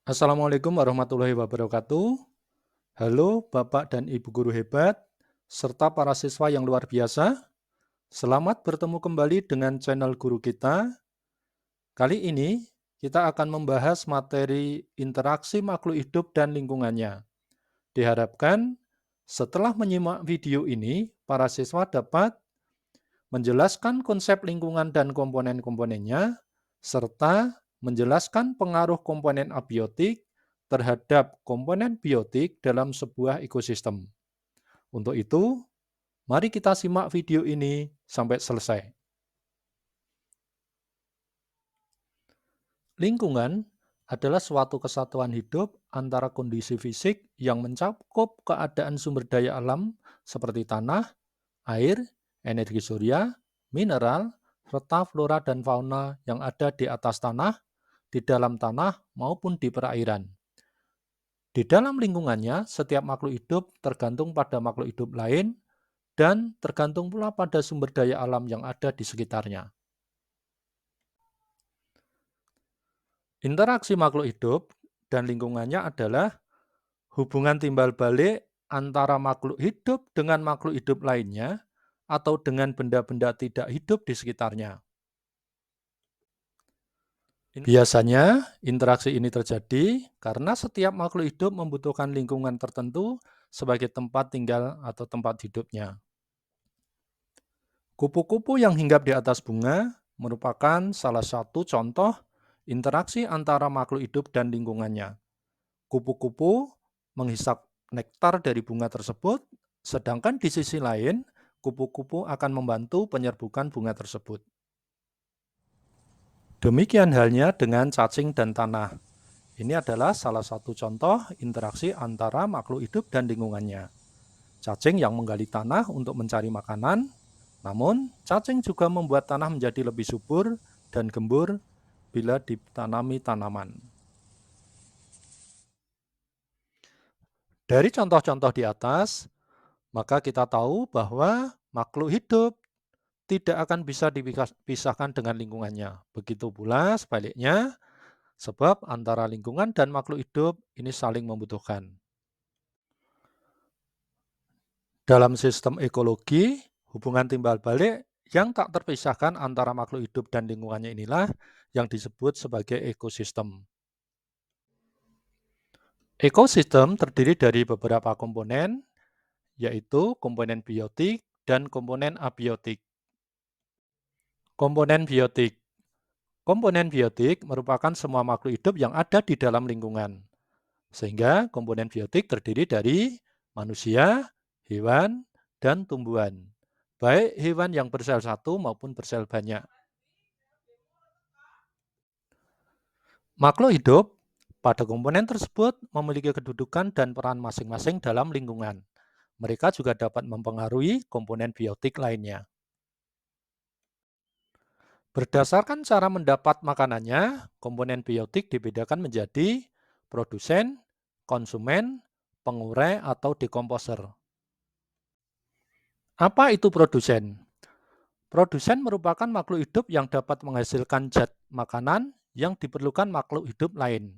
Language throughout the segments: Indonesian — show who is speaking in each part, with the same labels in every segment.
Speaker 1: Assalamualaikum warahmatullahi wabarakatuh. Halo Bapak dan Ibu guru hebat, serta para siswa yang luar biasa. Selamat bertemu kembali dengan channel guru kita. Kali ini kita akan membahas materi interaksi makhluk hidup dan lingkungannya. Diharapkan setelah menyimak video ini, para siswa dapat menjelaskan konsep lingkungan dan komponen-komponennya, serta menjelaskan pengaruh komponen abiotik terhadap komponen biotik dalam sebuah ekosistem. Untuk itu, mari kita simak video ini sampai selesai. Lingkungan adalah suatu kesatuan hidup antara kondisi fisik yang mencakup keadaan sumber daya alam seperti tanah, air, energi surya, mineral, serta flora dan fauna yang ada di atas tanah, di dalam tanah, maupun di perairan. Di dalam lingkungannya, setiap makhluk hidup tergantung pada makhluk hidup lain dan tergantung pula pada sumber daya alam yang ada di sekitarnya. Interaksi makhluk hidup dan lingkungannya adalah hubungan timbal balik antara makhluk hidup dengan makhluk hidup lainnya atau dengan benda-benda tidak hidup di sekitarnya. Biasanya, interaksi ini terjadi karena setiap makhluk hidup membutuhkan lingkungan tertentu sebagai tempat tinggal atau tempat hidupnya. Kupu-kupu yang hinggap di atas bunga merupakan salah satu contoh interaksi antara makhluk hidup dan lingkungannya. Kupu-kupu menghisap nektar dari bunga tersebut, sedangkan di sisi lain, kupu-kupu akan membantu penyerbukan bunga tersebut. Demikian halnya dengan cacing dan tanah. Ini adalah salah satu contoh interaksi antara makhluk hidup dan lingkungannya. Cacing yang menggali tanah untuk mencari makanan, namun cacing juga membuat tanah menjadi lebih subur dan gembur bila ditanami tanaman. Dari contoh-contoh di atas, maka kita tahu bahwa makhluk hidup tidak akan bisa dipisahkan dengan lingkungannya. Begitu pula sebaliknya, sebab antara lingkungan dan makhluk hidup ini saling membutuhkan. Dalam sistem ekologi, hubungan timbal balik yang tak terpisahkan antara makhluk hidup dan lingkungannya inilah yang disebut sebagai ekosistem. Ekosistem terdiri dari beberapa komponen, yaitu komponen biotik dan komponen abiotik. Komponen biotik. Komponen biotik merupakan semua makhluk hidup yang ada di dalam lingkungan. Sehingga komponen biotik terdiri dari manusia, hewan, dan tumbuhan. Baik hewan yang bersel satu maupun bersel banyak. Makhluk hidup pada komponen tersebut memiliki kedudukan dan peran masing-masing dalam lingkungan. Mereka juga dapat mempengaruhi komponen biotik lainnya. Berdasarkan cara mendapat makanannya, komponen biotik dibedakan menjadi produsen, konsumen, pengurai, atau dekomposer. Apa itu produsen? Produsen merupakan makhluk hidup yang dapat menghasilkan zat makanan yang diperlukan makhluk hidup lain.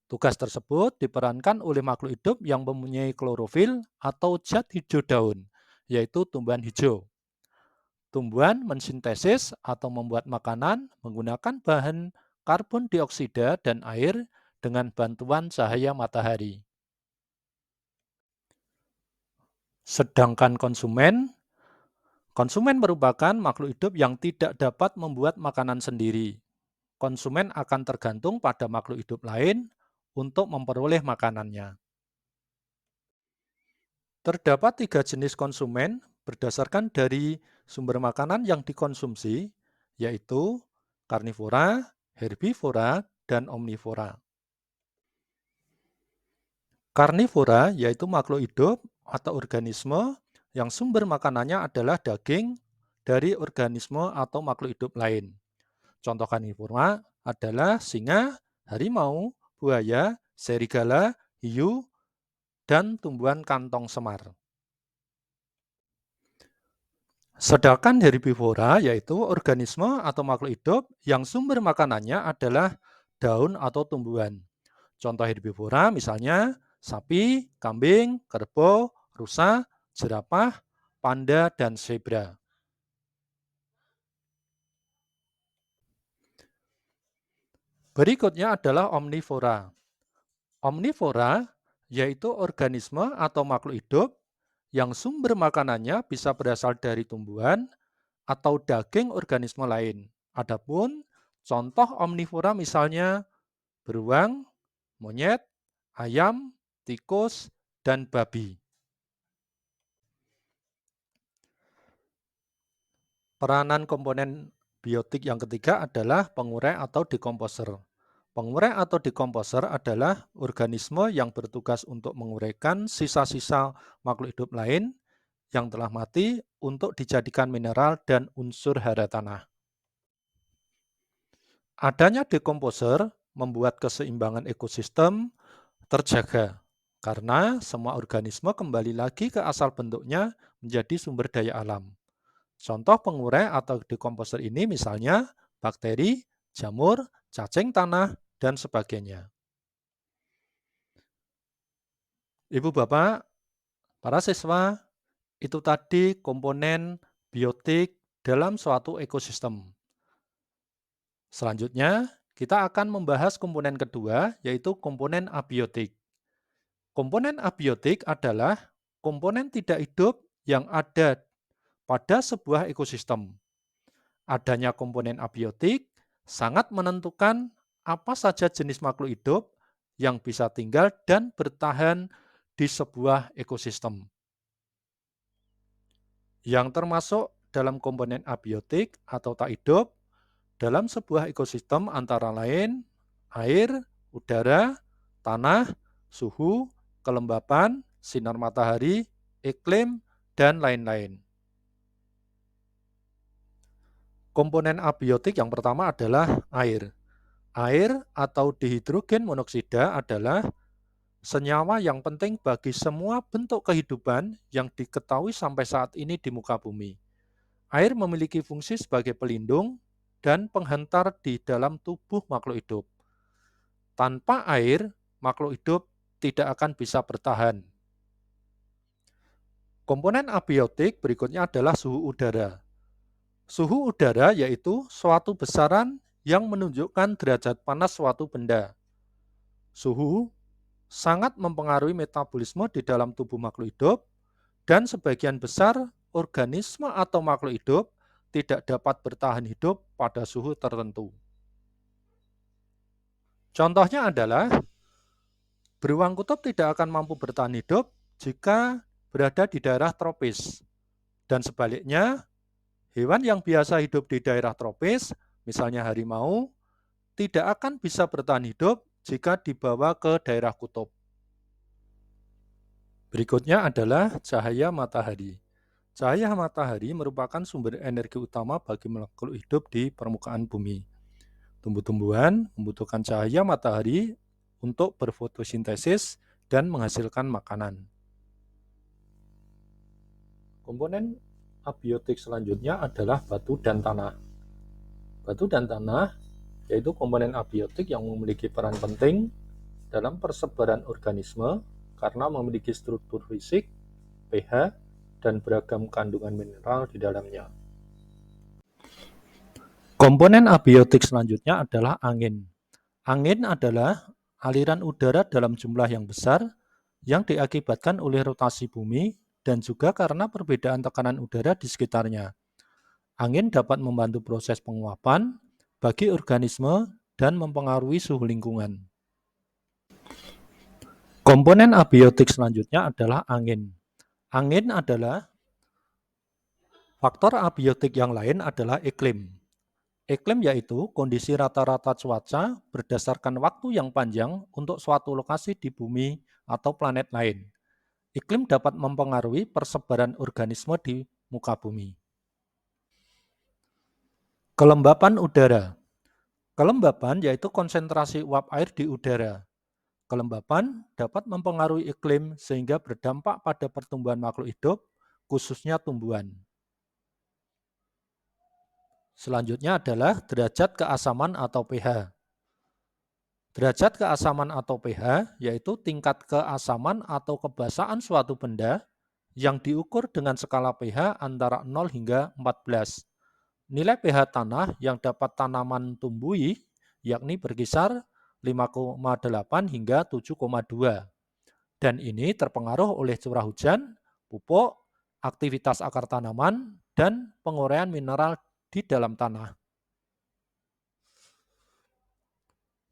Speaker 1: Tugas tersebut diperankan oleh makhluk hidup yang mempunyai klorofil atau zat hijau daun, yaitu tumbuhan hijau. Tumbuhan mensintesis atau membuat makanan menggunakan bahan karbon dioksida dan air dengan bantuan cahaya matahari. Sedangkan konsumen merupakan makhluk hidup yang tidak dapat membuat makanan sendiri. Konsumen akan tergantung pada makhluk hidup lain untuk memperoleh makanannya. Terdapat 3 jenis konsumen berdasarkan dari sumber makanan yang dikonsumsi, yaitu karnivora, herbivora, dan omnivora. Karnivora yaitu makhluk hidup atau organisme yang sumber makanannya adalah daging dari organisme atau makhluk hidup lain. Contoh karnivora adalah singa, harimau, buaya, serigala, hiu, dan tumbuhan kantong semar. Sedangkan herbivora yaitu organisme atau makhluk hidup yang sumber makanannya adalah daun atau tumbuhan. Contoh herbivora misalnya sapi, kambing, kerbau, rusa, jerapah, panda, dan zebra. Berikutnya adalah omnivora. Omnivora yaitu organisme atau makhluk hidup yang sumber makanannya bisa berasal dari tumbuhan atau daging organisme lain. Adapun contoh omnivora misalnya beruang, monyet, ayam, tikus, dan babi. Peranan komponen biotik yang ketiga adalah pengurai atau dekomposer. Pengurai atau dekomposer adalah organisme yang bertugas untuk menguraikan sisa-sisa makhluk hidup lain yang telah mati untuk dijadikan mineral dan unsur hara tanah. Adanya dekomposer membuat keseimbangan ekosistem terjaga karena semua organisme kembali lagi ke asal bentuknya menjadi sumber daya alam. Contoh pengurai atau dekomposer ini misalnya bakteri, jamur, cacing tanah, dan sebagainya. Ibu Bapak, para siswa, itu tadi komponen biotik dalam suatu ekosistem. Selanjutnya, kita akan membahas komponen kedua, yaitu komponen abiotik. Komponen abiotik adalah komponen tidak hidup yang ada pada sebuah ekosistem. Adanya komponen abiotik sangat menentukan apa saja jenis makhluk hidup yang bisa tinggal dan bertahan di sebuah ekosistem. Yang termasuk dalam komponen abiotik atau tak hidup dalam sebuah ekosistem antara lain air, udara, tanah, suhu, kelembapan, sinar matahari, iklim, dan lain-lain. Komponen abiotik yang pertama adalah air. Air atau dihidrogen monoksida adalah senyawa yang penting bagi semua bentuk kehidupan yang diketahui sampai saat ini di muka bumi. Air memiliki fungsi sebagai pelindung dan penghantar di dalam tubuh makhluk hidup. Tanpa air, makhluk hidup tidak akan bisa bertahan. Komponen abiotik berikutnya adalah suhu udara. Suhu udara yaitu suatu besaran yang menunjukkan derajat panas suatu benda. Suhu sangat mempengaruhi metabolisme di dalam tubuh makhluk hidup dan sebagian besar organisme atau makhluk hidup tidak dapat bertahan hidup pada suhu tertentu. Contohnya adalah beruang kutub tidak akan mampu bertahan hidup jika berada di daerah tropis. Dan sebaliknya, hewan yang biasa hidup di daerah tropis, misalnya harimau, tidak akan bisa bertahan hidup jika dibawa ke daerah kutub. Berikutnya adalah cahaya matahari. Cahaya matahari merupakan sumber energi utama bagi makhluk hidup di permukaan bumi. Tumbuh-tumbuhan membutuhkan cahaya matahari untuk berfotosintesis dan menghasilkan makanan. Komponen abiotik selanjutnya adalah batu dan tanah. Batu dan tanah yaitu komponen abiotik yang memiliki peran penting dalam persebaran organisme karena memiliki struktur fisik, pH, dan beragam kandungan mineral di dalamnya. Komponen abiotik selanjutnya adalah angin. Angin adalah aliran udara dalam jumlah yang besar yang diakibatkan oleh rotasi bumi dan juga karena perbedaan tekanan udara di sekitarnya. Angin dapat membantu proses penguapan bagi organisme dan mempengaruhi suhu lingkungan. Komponen abiotik selanjutnya adalah angin. Angin adalah faktor abiotik yang lain adalah iklim. Iklim yaitu kondisi rata-rata cuaca berdasarkan waktu yang panjang untuk suatu lokasi di bumi atau planet lain. Iklim dapat mempengaruhi persebaran organisme di muka bumi. Kelembapan udara. Kelembapan yaitu konsentrasi uap air di udara. Kelembapan dapat mempengaruhi iklim sehingga berdampak pada pertumbuhan makhluk hidup, khususnya tumbuhan. Selanjutnya adalah derajat keasaman atau pH. Derajat keasaman atau pH yaitu tingkat keasaman atau kebasaan suatu benda yang diukur dengan skala pH antara 0 hingga 14. Nilai pH tanah yang dapat tanaman tumbuhi yakni berkisar 5,8 hingga 7,2. Dan ini terpengaruh oleh curah hujan, pupuk, aktivitas akar tanaman, dan penguraian mineral di dalam tanah.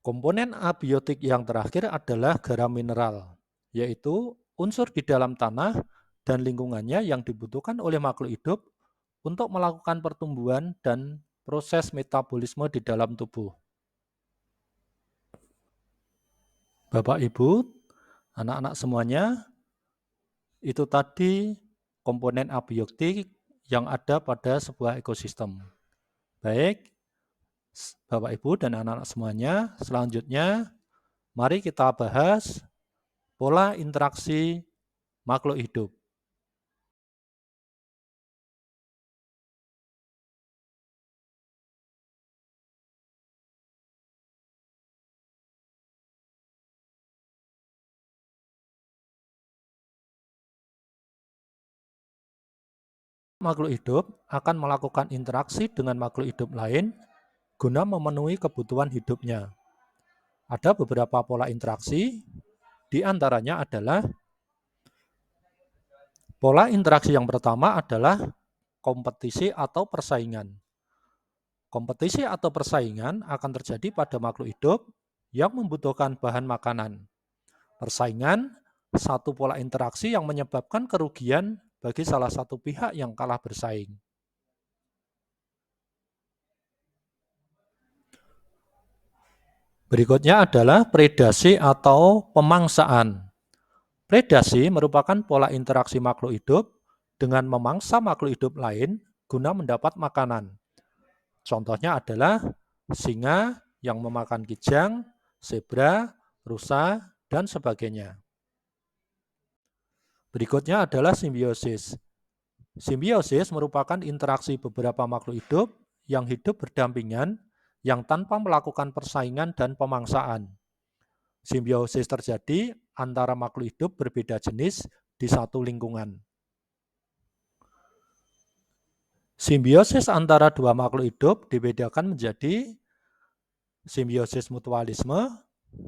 Speaker 1: Komponen abiotik yang terakhir adalah garam mineral, yaitu unsur di dalam tanah dan lingkungannya yang dibutuhkan oleh makhluk hidup untuk melakukan pertumbuhan dan proses metabolisme di dalam tubuh. Bapak, Ibu, anak-anak semuanya, itu tadi komponen abiotik yang ada pada sebuah ekosistem. Baik, Bapak, Ibu, dan anak-anak semuanya, selanjutnya mari kita bahas pola interaksi makhluk hidup. Makhluk hidup akan melakukan interaksi dengan makhluk hidup lain guna memenuhi kebutuhan hidupnya. Ada beberapa pola interaksi, di antaranya adalah pola interaksi yang pertama adalah kompetisi atau persaingan. Kompetisi atau persaingan akan terjadi pada makhluk hidup yang membutuhkan bahan makanan. Persaingan, satu pola interaksi yang menyebabkan kerugian bagi salah satu pihak yang kalah bersaing. Berikutnya adalah predasi atau pemangsaan. Predasi merupakan pola interaksi makhluk hidup dengan memangsa makhluk hidup lain guna mendapat makanan. Contohnya adalah singa yang memakan kijang, zebra, rusa, dan sebagainya. Berikutnya adalah simbiosis. Simbiosis merupakan interaksi beberapa makhluk hidup yang hidup berdampingan yang tanpa melakukan persaingan dan pemangsaan. Simbiosis terjadi antara makhluk hidup berbeda jenis di satu lingkungan. Simbiosis antara dua makhluk hidup dibedakan menjadi simbiosis mutualisme,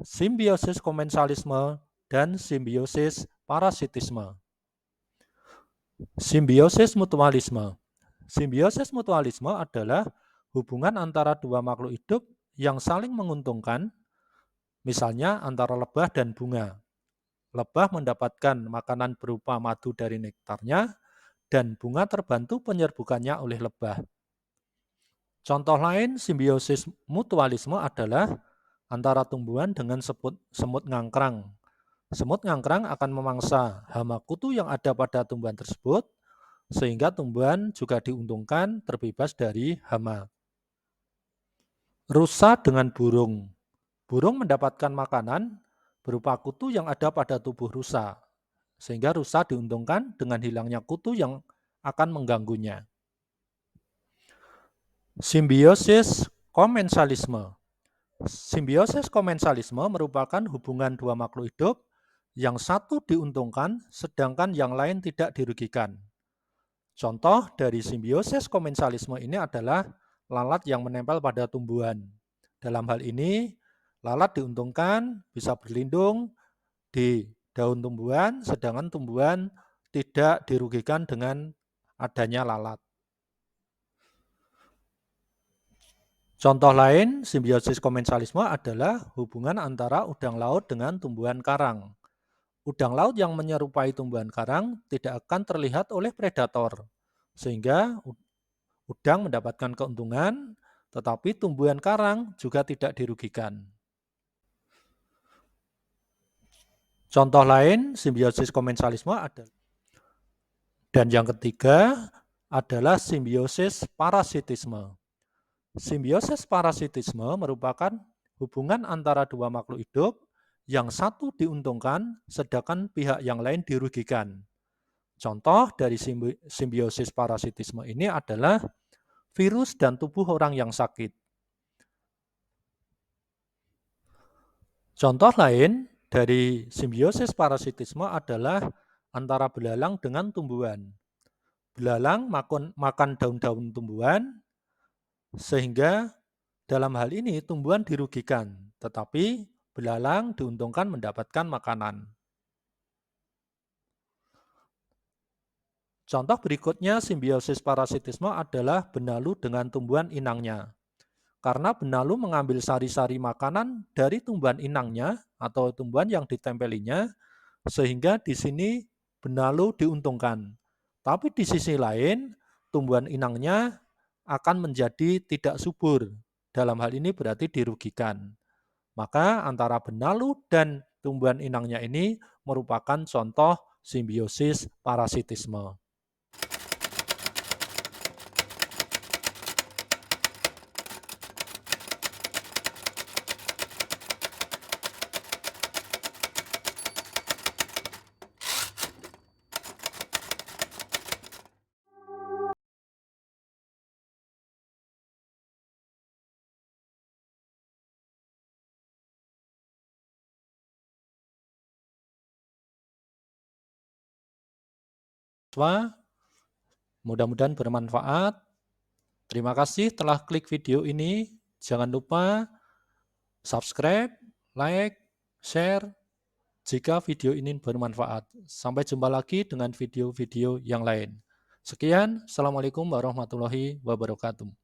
Speaker 1: simbiosis komensalisme, dan simbiosis parasitisme. Simbiosis mutualisme. Simbiosis mutualisme adalah hubungan antara dua makhluk hidup yang saling menguntungkan, misalnya antara lebah dan bunga. Lebah mendapatkan makanan berupa madu dari nektarnya, dan bunga terbantu penyerbukannya oleh lebah. Contoh lain simbiosis mutualisme adalah antara tumbuhan dengan semut ngangkrang. Semut ngangkrang akan memangsa hama kutu yang ada pada tumbuhan tersebut, sehingga tumbuhan juga diuntungkan terbebas dari hama. Rusa dengan burung. Burung mendapatkan makanan berupa kutu yang ada pada tubuh rusa, sehingga rusa diuntungkan dengan hilangnya kutu yang akan mengganggunya. Simbiosis komensalisme. Simbiosis komensalisme merupakan hubungan dua makhluk hidup yang satu diuntungkan sedangkan yang lain tidak dirugikan. Contoh dari simbiosis komensalisme ini adalah lalat yang menempel pada tumbuhan. Dalam hal ini, lalat diuntungkan bisa berlindung di daun tumbuhan, sedangkan tumbuhan tidak dirugikan dengan adanya lalat. Contoh lain simbiosis komensalisme adalah hubungan antara udang laut dengan tumbuhan karang. Udang laut yang menyerupai tumbuhan karang tidak akan terlihat oleh predator, sehingga udang mendapatkan keuntungan, tetapi tumbuhan karang juga tidak dirugikan. Contoh lain simbiosis komensalisme adalah, dan yang ketiga adalah simbiosis parasitisme. Simbiosis parasitisme merupakan hubungan antara dua makhluk hidup yang satu diuntungkan sedangkan pihak yang lain dirugikan. Contoh dari simbiosis parasitisme ini adalah virus dan tubuh orang yang sakit. Contoh lain dari simbiosis parasitisme adalah antara belalang dengan tumbuhan. Belalang makan daun-daun tumbuhan, sehingga dalam hal ini tumbuhan dirugikan, tetapi belalang diuntungkan mendapatkan makanan. Contoh berikutnya simbiosis parasitisme adalah benalu dengan tumbuhan inangnya. Karena benalu mengambil sari-sari makanan dari tumbuhan inangnya atau tumbuhan yang ditempelinya, sehingga di sini benalu diuntungkan. Tapi di sisi lain, tumbuhan inangnya akan menjadi tidak subur. Dalam hal ini berarti dirugikan. Maka antara benalu dan tumbuhan inangnya ini merupakan contoh simbiosis parasitisme. Mudah-mudahan bermanfaat. Terima kasih telah klik video ini. Jangan lupa subscribe, like, share jika video ini bermanfaat. Sampai jumpa lagi dengan video-video yang lain. Sekian, Assalamualaikum warahmatullahi wabarakatuh.